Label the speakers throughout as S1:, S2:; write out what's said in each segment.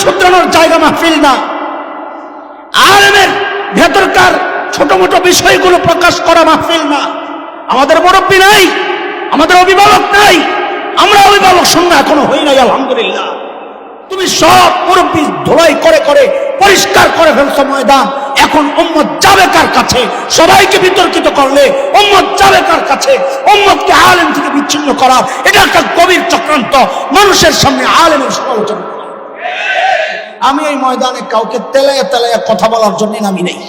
S1: শুধরানোর জায়গা মাহফিল না, আলেমের ভেতরকার ছোট মোটো বিষয়গুলো প্রকাশ করা মাহফিল না। আমাদের মুরব্বী নাই, আমাদের অভিভাবক নাই, আমরা অভিভাবক শূন্য এখনো হই নাই। আলহামদুলিল্লাহ, তুমি সব মুরব্বী ধোলাই করে করে পরিষ্কার করে ফেলছো ময়দান। এখন উম্মত যাবে কার কাছে? সবাইকে বিতর্কিত করলে উম্মত যাবে কার কাছে? উম্মতকে আলেম থেকে বিচ্ছিন্ন করা এটা একটা গভীর চক্রান্ত, মানুষের সামনে আলেমের সমালোচনা। আমি এই ময়দানে কাউকে তেলাইয়া তেলাইয়া কথা বলার জন্য নামি নেই।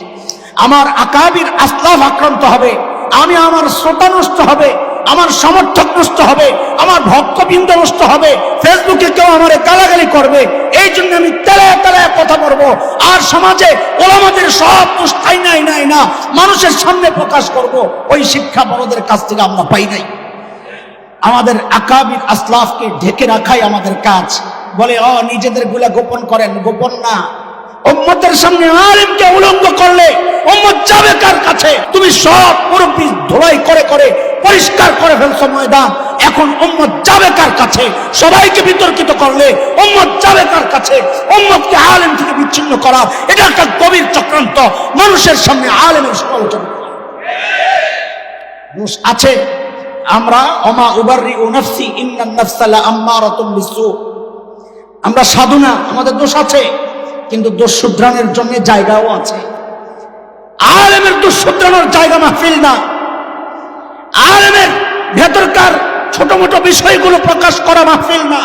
S1: আমার আকাবির আসলাফ আক্রান্ত হবে, আমি আমার শ্রোতা নষ্ট হবে, আমার সমর্থক নষ্ট হবে, আমার ভক্তবৃন্দ নষ্ট হবে, ফেসবুকে কেউ আমার গালাগালি করবে, এই জন্য আমি তেলায় তেলায় কথা বলবো। আর সমাজে ওলামাদের সব দুষ্টাই নাই নাই না মানুষের সামনে প্রকাশ করব, ওই শিক্ষা বড়দের কাছ থেকে আমরা পাই নাই। আমাদের আকাবির আসলাফকে ঢেকে রাখাই আমাদের কাজ। বলে নিজেদের গুলা গোপন করেন, গোপন না। উম্মতের সামনে আলেমকে উলঙ্গ করলে উম্মত যাবে কার কাছে? তুমি সব মুরব্বী ধোলাই করে করে পরিষ্কার করে ফেলছো ময়দান। এখন উম্মত যাবে কার কাছে? সবাইকে বিতর্কিত করলে উম্মত যাবে কার কাছে? উম্মতকে আলেম থেকে বিচ্ছিন্ন করা এটা একটা গভীর চক্রান্ত, মানুষের সামনে আলেমের সমালোচনা আছে। আমরা ওমা উবাররিউ নাফসি ইন্নান নাফসা লাআম্মারাতুম বিসু, আমরা সাধু না, আমাদের দোষ আছে, কিন্তু দোষ শুধরানোর জন্য জায়গাও আছে। আলেমের দোষ শুধরানোর জায়গা মাহফিল না, আলেমের ভেতরকার ছোট মোটো বিষয়গুলো প্রকাশ করা মাহফিল না।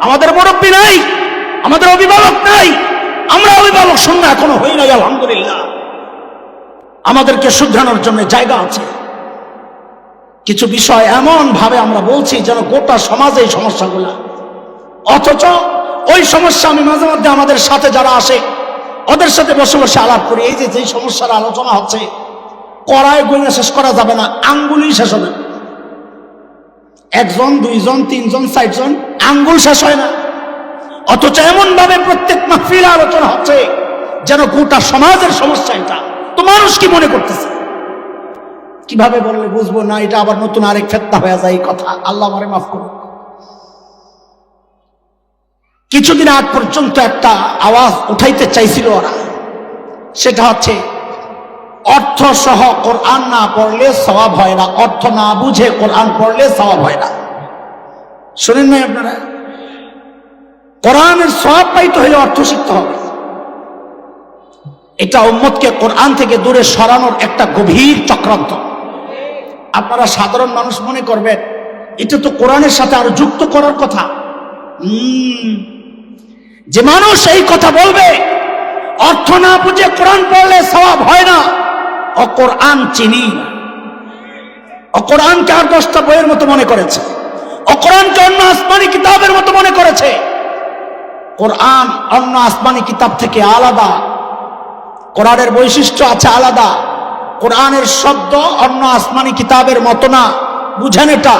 S1: আমাদের মুরব্বী নাই, আমাদের অভিভাবক নাই, আমরা অভিভাবক শূন্য এখনো হই নাই। আলহামদুলিল্লাহ, আমাদেরকে শুধরানোর জন্য জায়গা আছে। কিছু বিষয় এমন ভাবে আমরা বলছি যেন গোটা সমাজে এই সমস্যাগুলো, অথচ ওই সমস্যা আমি মাঝে মধ্যে আমাদের সাথে যারা আসে ওদের সাথে বসে বসে আলাপ করি। এই যে যেই সমস্যার আলোচনা হচ্ছে, কড়ায় গইনা শেষ করা যাবে না, আঙ্গুলই শেষ হবে। একজন, দুইজন, তিনজন, চারজন, আঙ্গুল শেষ হয় না। অথচ এমন ভাবে প্রত্যেক মাহফিলে আলোচনা হচ্ছে যেন গোটা সমাজের সমস্যা এটা। তো মানুষ কি মনে করতেছে? কিভাবে বললে বুঝবো না এটা আবার নতুন আরেক ফেতনা হয়ে যায়? এই কথা আল্লাহ আমারে মাফ করুন। কিছুদিন আগ পর্যন্ত একটা আওয়াজ উঠাইতে চাইছিল ওরা, সেটা হচ্ছে অর্থ সহ কোরআন না পড়লে সওয়াব হয় না, অর্থ না বুঝে কোরআন পড়লে সওয়াব হয় না। শুনেন নাই আপনারা? কোরআনের সওয়াব পাইতে হলে অর্থ শিখতে হবে। এটা উম্মতকে কোরআন থেকে দূরে সরানোর একটা গভীর চক্রান্ত। আপনারা সাধারণ মানুষ মনে করবেন এটা তো কোরআনের সাথে আরো যুক্ত করার কথা। যে মানুষ এই কথা বলবে অর্থ না বুঝে কোরআন পড়লে সওয়াব হয় না, ও কোরআন চিনি না। ও কোরআনকে আর 10টা বইয়ের মতো মনে করেছে, ও কোরআনকে অন্য আসমানি কিতাবের মতো মনে করেছে। কোরআন অন্য আসমানি কিতাব থেকে আলাদা, কোরআনের বৈশিষ্ট্য আছে আলাদা। কোরআনের শব্দ অন্য আসমানি কিতাবের মতো না, বুঝেন এটা।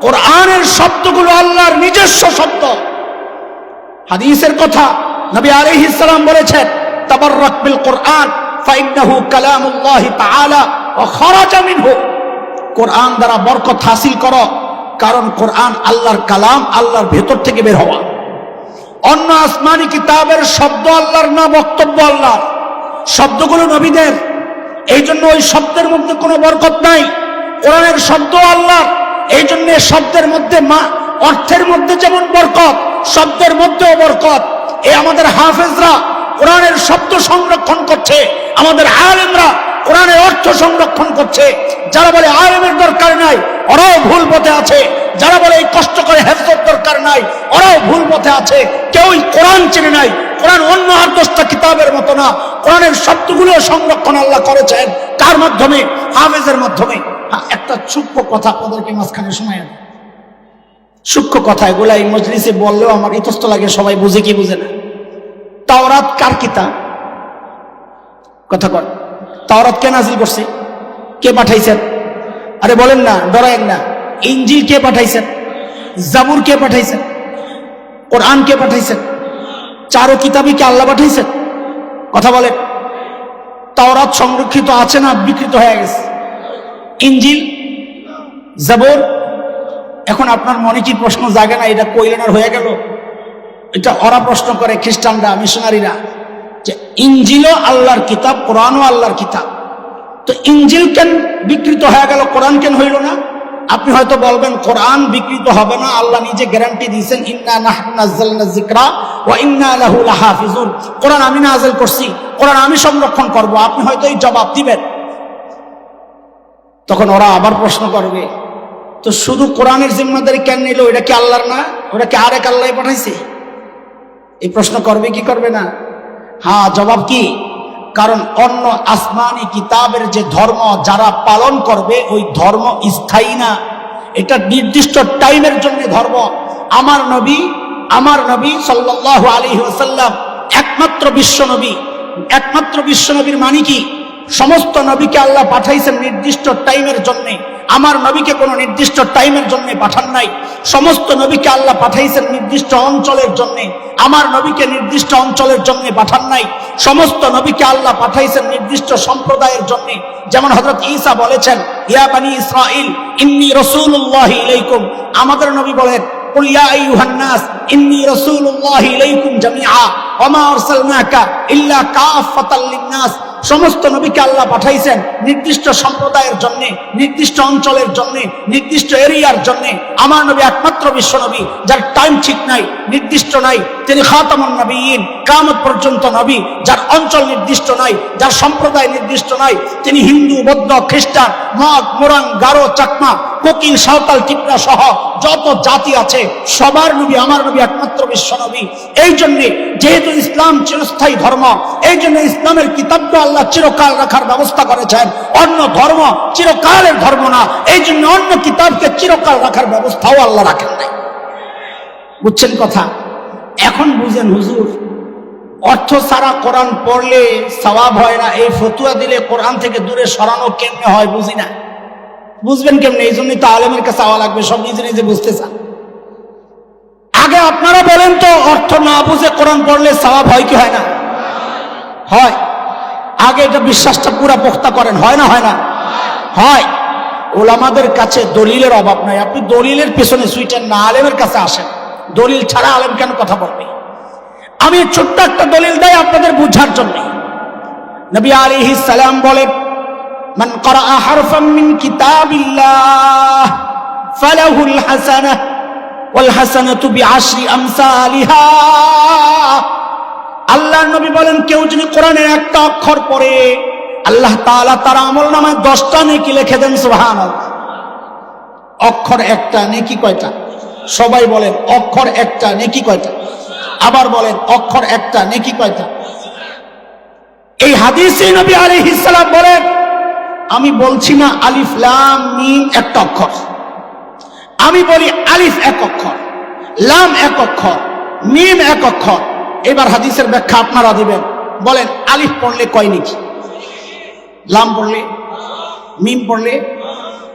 S1: কোরআনের শব্দগুলো আল্লাহর নিজস্ব শব্দ। হাদিসের কথা নবী আলাইহিস সালাম বলেছেন, তাবাররাক বিল কোরআন ফাইন্নাহু কালামুল্লাহি তাআলা ওয়া খারাজা মিনহু। কোরআন দ্বারা বরকত হাসিল করো, কারণ কোরআন আল্লাহর কালাম, আল্লাহর ভেতর থেকে বের হওয়া। অন্য আসমানি কিতাবের শব্দ আল্লাহর না, বক্তব্য আল্লাহর। শব্দগুলো নবীদের, এই জন্য ওই শব্দের মধ্যে কোনো বরকত নাই। কোরআনের শব্দ আল্লাহর, এই জন্য শব্দের মধ্যে অর্থের মধ্যে যেমন বরকত, শব্দের মধ্যেও বরকত। এই আমাদের হাফেজরা কোরআনের শব্দ সংরক্ষণ করছে, আমাদের আলেমরা কোরআনের অর্থ সংরক্ষণ করছে। যারা বলে আলেমের দরকার নাই, ওরাও ভুল পথে আছে। যারা বলে এই কষ্ট করে হেফজত দরকার নাই, ওরাও ভুল পথে আছে। কেউই কোরআন চেনে নাই। কোরআন অন্য আর 10টা কিতাবের মতো না। কোরআনের শব্দগুলো সংরক্ষণ আল্লাহ করেছেন কার মাধ্যমে? হাফেজের মাধ্যমে। একটা সূক্ষ্ম কথা আপনাদেরকে মাঝখানে শোনায়, সূক্ষ্ম কথা এগুলা এই মজলিসে বললেও আমার ইতস্ত লাগে, সবাই বুঝে কি বুঝে না। তাওরাত কার কিতাব? কথা কর, তাওরাত কে নাজিল করছে? কে পাঠাইছেন? আরে বলেন না, ডরায়েন না। ইনজিল কে পাঠাইছেন? জাবুর কে পাঠাইছেন? কোরআন কে পাঠাইছেন? চারো কিতাবই কি আল্লাহ পাঠাইছেন? কথা বলেন। তাওরাত সংরক্ষিত আছে না বিকৃত হয়ে গেছে? ইনজিল, জাবুর, এখন আপনার মনে কি প্রশ্ন জাগে না এটা কইলেন আর হয়ে গেল? এটা ওরা প্রশ্ন করে, খ্রিস্টানরা, মিশনারিরা, যে ইনজিলও আল্লাহর কিতাব, কোরআনও আল্লাহর কিতাব, তো ইনজিল কেন বিকৃত হয়ে গেল, কোরআন কেন হইল না? আপনি হয়তো বলবেন কোরআন বিকৃত হবে না, আল্লাহ নিজে গ্যারান্টি দিয়েছেন, ইন্না নাহনু নাযালনা যিকরা ওয়া ইন্না লাহু লাহাফিজুন। কোরআন আমি নাযিল করছি, কোরআন আমি সংরক্ষণ করব। আপনি হয়তো এই জবাব দিবেন। তখন ওরা আবার প্রশ্ন করবে, তো শুধু কোরআনের জিম্মাদারি কেন নিল? এটা কি আল্লাহর না? ওটা কি আরেক আল্লাহ পাঠাইছে? এই প্রশ্ন করবে কি করবে না? হ্যাঁ, জবাব কি? কারণ অন্য আসমানি কিতাবের যে ধর্ম যারা পালন করবে, ওই ধর্ম স্থায়ী না, এটা নির্দিষ্ট টাইমের জন্য ধর্ম। আমার নবী সাল্লাল্লাহু আলাইহি ওয়াসাল্লাম একমাত্র বিশ্ব নবী। একমাত্র বিশ্ব নবীর মানে কি? সমস্ত নবীকে আল্লাহ পাঠাইছেন নির্দিষ্ট টাইমের জন্য। আমার নবীকে কোনো নির্দিষ্ট টাইমের জন্য পাঠান নাই। সমস্ত নবীকে আল্লাহ পাঠাইছেন নির্দিষ্ট অঞ্চলের জন্য। আমার নবীকে নির্দিষ্ট অঞ্চলের জন্য পাঠান নাই। সমস্ত নবীকে আল্লাহ পাঠাইছেন নির্দিষ্ট সম্প্রদায়ের জন্য। যেমন হযরত ঈসা বলেছেন, ইয়া বানি ইসরাঈল ইন্নী রাসূলুল্লাহি ইলাইকুম। আমাদের নবী বলেন, কুল ইয়া আইয়ুহান নাস ইন্নী রাসূলুল্লাহি ইলাইকুম জামিআ ওয়া মা আরসালনাকা ইল্লা কাফাতাল লিন-নাস। সমস্ত নবীকে আল্লাহ পাঠাইছেন নির্দিষ্ট সম্প্রদায়ের জন্য, নির্দিষ্ট অঞ্চলের জন্য, নির্দিষ্ট এরিয়ার জন্য। আমার নবী একমাত্র বিশ্ব নবী যার টাইম ঠিক নাই, নির্দিষ্ট নাই। তিনি খাতামুন নবিয়্যিন, কিয়ামত পর্যন্ত নবী, যার অঞ্চল নির্দিষ্ট নাই, যার সম্প্রদায় নির্দিষ্ট নাই। তিনি হিন্দু, বৌদ্ধ, খ্রিস্টান, মগ, মোরাং, গারো, চাকমা, কোকিল, সাঁওতাল, টিপরা সহ যত জাতি আছে সবার নবী আমার নবী একমাত্র বিশ্ব নবী। এই জন্য যেহেতু ইসলাম চিরস্থায়ী ধর্ম, এই জন্য ইসলামের কিতাবটা আল্লাহ চিরকাল রাখার ব্যবস্থা করেছেন। অন্য ধর্ম চিরকালের ধর্ম না, এই জন্য অন্য কিতাবকে চিরকাল রাখার ব্যবস্থাও আল্লাহ রাখেন নাই। বুঝছেন কথা? এখন বুঝেন হুজুর, অর্থ ছাড়া কোরআন পড়লে সওয়াব হয় না, এই ফতুয়া দিলে কোরআন থেকে দূরে সরানো কেমনে হয় বুঝি না। বুঝবেন কেমনে? এই জন্যই তো আলেমের কাছে আওয়া লাগবে, সব নিজে নিজে বুঝতে চান। আগে আপনারা বলেন তো, অর্থ না বুঝে কোরআন পড়লে সওয়াব হয় কি হয় না? হয়। আগে এটা বিশ্বাসটা পুরা পোক্তা করেন, হয় না? হয় না? হয়। ওলামাদের কাছে দলিলের অভাব নাই। আপনি দলিলের পেছনে ছুটেন না, আলেমের কাছে আসেন। দলিল ছাড়া আলেম কেন কথা বলবে? আমি ছোট্ট একটা দলিল দেই আপনাদের বুঝার জন্য। নবী আলাইহিস সালাম বলেন, মান ক্বারাআ হারফাম মিন কিতাবিল্লাহ ফালাহুল হাসানাহ ওয়াল হাসানাতু বিআশরি আমসালিহা। আল্লাহর নবী বলেন, কেউ যদি কোরআনের একটা অক্ষর পড়ে, আল্লাহ তাআলা তার আমলনামায় 10টা নেকি লিখে দেন। সুবহানাল্লাহ। অক্ষর একটা, নেকি কয়টা? সবাই বলেন, অক্ষর একটা, নেকি কয়টা? আবার বলেন, অক্ষর একটা, নেকি কয়টা? এই হাদিসে নবী আলাইহিস সালাম বলেন, আমি বলছি না আলিফ লাম মিম একটা অক্ষর, আমি বলি আলিফ এক অক্ষর, লাম এক অক্ষর, মিম এক অক্ষর। এবার হাদিসের ব্যাখ্যা আপনারা দিবেন। বলেন, আলিফ পড়লে কয় নেকি? লাম পড়লে? মিম পড়লে?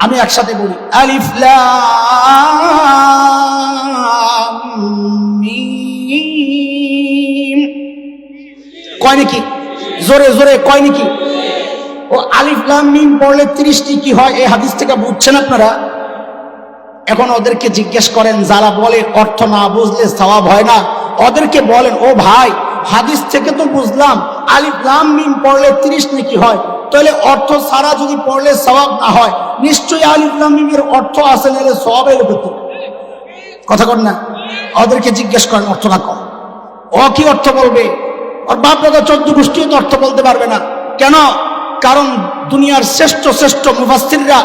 S1: আমি একসাথে বলি, আলিফ লাম মিম। কয় নেকি? জোরে জোরে কয় নেকি? ও আলিফ লাম মিম পড়লে 30টি কি হয়? এই হাদিস থেকে বুঝছেন আপনারা? এখন ওদেরকে জিজ্ঞেস করেন, যারা বলে অর্থ না বুঝলে সওয়াব হয় না, ওদেরকে বলেন, ও ভাই, হাদিস থেকে তো বুঝলাম আলিফ লাম মিম পড়লে 30 নেকি হয়, তাহলে অর্থ ছাড়া যদি পড়লে সওয়াব না হয়, নিশ্চয়ই আলিফ লাম মিমের অর্থ আছে, নাহলে সওয়াব এর উপর। কথা কর না? ওদেরকে জিজ্ঞেস করেন অর্থ না কম, ও কি অর্থ বলবে? ওর বাপ দাদা 14 গোষ্ঠীও তো অর্থ বলতে পারবে না। কেন? কারণ দুনিয়ার শ্রেষ্ঠ শ্রেষ্ঠ মুফাসসিররা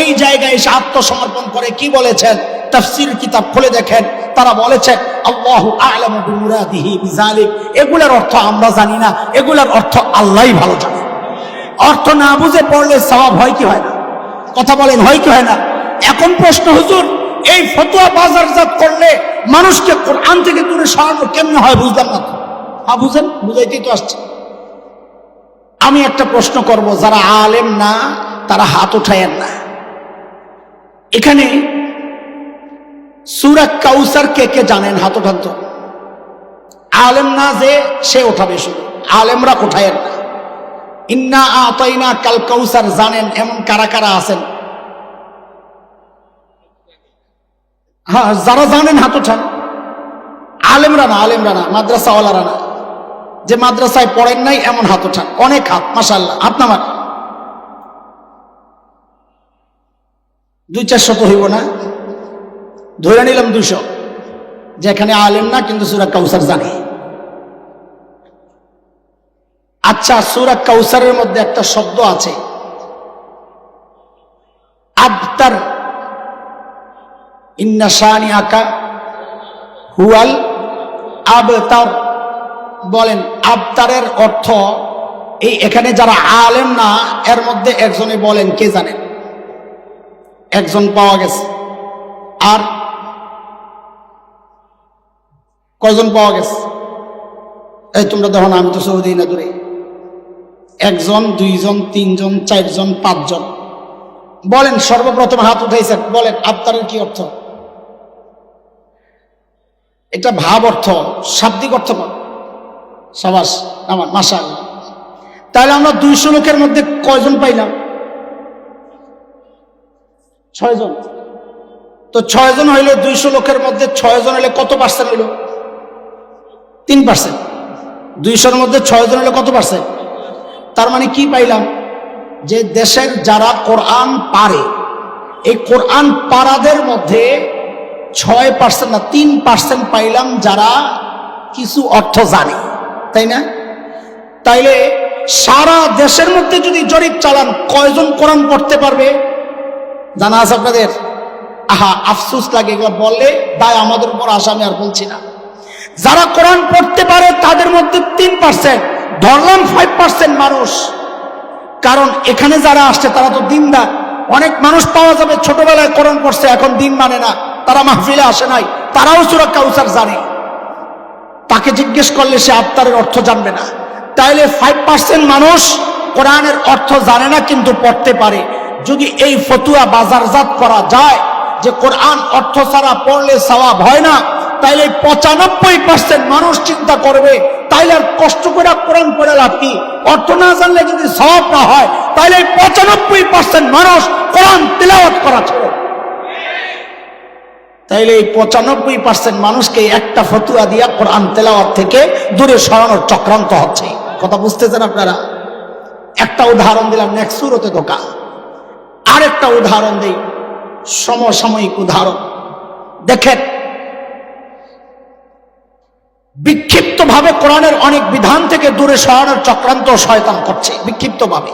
S1: এই জায়গায় এসে আত্মসমর্পণ করে কি বলেছেন? তাফসীর কিতাব খুলে দেখেন, তারা বলেছেন আল্লাহু আ'লামু বিমুরাদিহি বিযালিক। এগুলোর অর্থ আমরা জানি না, এগুলোর অর্থ আল্লাহই ভালো জানে। অর্থ না বুঝে পড়লে সওয়াব হয় কি হয় না? কথা বলেন, হয় কি হয় না? এখন প্রশ্ন, হুজুর, এই ফতোয়া বাজারজাত করলে মানুষকে কোরআন থেকে দূরে সরানো কেমনে হয়? বুঝলাম না তো। হ্যাঁ বুঝেন, বুঝাইতেই তো আসছে। আমি একটা প্রশ্ন করব, যারা আলেম না তারা হাত উঠায়েন না। এখানে সূরা কাউসার কে কে জানেন? হাত উঠান তো। আলেম না যে সে উঠাবে, শুধু আলেমরা উঠায়েন না। ইন্না আতাইনা কাল কাউসার জানেন এমন কারা কারা আছেন? হ্যাঁ, যারা জানেন হাত উঠান। আলেমরা না, মাদ্রাসাওয়ালারা না, যে মাদ্রাসায় পড়েন নাই এমন হাত ওঠান। অনেক হাত, মাশাআল্লাহ। হাত নামান। 200-400 তো হইব না, ধরে নিলাম 200, যেখানে আলেম না কিন্তু সূরা কাউসার জানে। আচ্ছা, সূরা কাউসারের মধ্যে একটা শব্দ আছে আবতার, ইন্না শানিআকা হুয়াল আবতার। বলেন আবতারের অর্থ এই, এখানে যারা আলেম না এর মধ্যে একজনে বলেন, কে জানেন? একজন পাওয়া গেছে। আর কয়জন পাওয়া গেছে? এই তোমরা দেখো না, আমি তো সৌদি না দূরে। 1 জন, 2 জন, 3 জন, 4 জন, 5 জন। বলেন, সর্বপ্রথম হাত উঠাইছেন, বলেন আবতারের কি অর্থ? এটা ভাব অর্থ, শাব্দিক অর্থ। সাবাস, আমার মাশাআল্লাহ। তাহলে আমরা 200 লোকের মধ্যে কয়জন পাইলাম? 6 জন। তো 6 জন হইল 200 লোকের মধ্যে 6 জন হইলে কত পার্সেন্ট হইল? 3%। 200-র মধ্যে 6 জন হইলে কত পার্সেন্ট? তার মানে কি পাইলাম? যে দেশের যারা কোরআন পারে, এই কোরআন পারাদের মধ্যে 6% না 3% পাইলাম যারা কিছু অর্থ জানে, তাই না? তাইলে সারা দেশের মধ্যে যদি জরিপ চালান, কয়জন কোরআন পড়তে পারবে জানা আছে আপনাদের? আহা, আফসোস লাগে এগুলো বললে, দায় আমাদের উপর আসে, আমি আর বলছি না। যারা কোরআন পড়তে পারে তাদের মধ্যে 3%, ধরলাম 5% মানুষ। কারণ এখানে যারা আসছে তারা তো দিনদার। অনেক মানুষ পাওয়া যাবে ছোটবেলায় কোরআন পড়ছে, এখন দিন মানে না, তারা মাহফিলে আসে নাই, তারাও সূরা কাউসার জানে। তাকে জিজ্ঞেস করলে সে আবতারের অর্থ জানবে না। তাইলে 5% মানুষ কোরআনের অর্থ জানে না কিন্তু পড়তে পারে। যদি এই ফতুয়া বাজারজাত করা যায় যে কোরআন অর্থ ছাড়া পড়লে সওয়াব হয় না, তাইলে 95% মানুষ চিন্তা করবে, তাইলে আর কষ্ট করে কোরআন পড়ে লাভ কি? অর্থ না জানলে যদি সওয়াব না হয়, তাইলে 95% মানুষ কোরআন তিলাওয়াত করা ছেড়ে। তাইলে এই 95% মানুষকে একটা ফতুয়া দিয়া কোরআন তেলাওয়াত থেকে দূরে সরানোর চক্রান্ত হচ্ছে। কথা বুঝতেছেন আপনারা? একটা উদাহরণ দিলাম, নেক্সট সূরাতে ধোঁকা। আরেকটা উদাহরণ দেই, সমসাময়িক উদাহরণ। দেখেন, বিক্ষিপ্তভাবে কোরআনের অনেক বিধান থেকে দূরে সরানোর চক্রান্ত শয়তান করছে, বিক্ষিপ্তভাবে।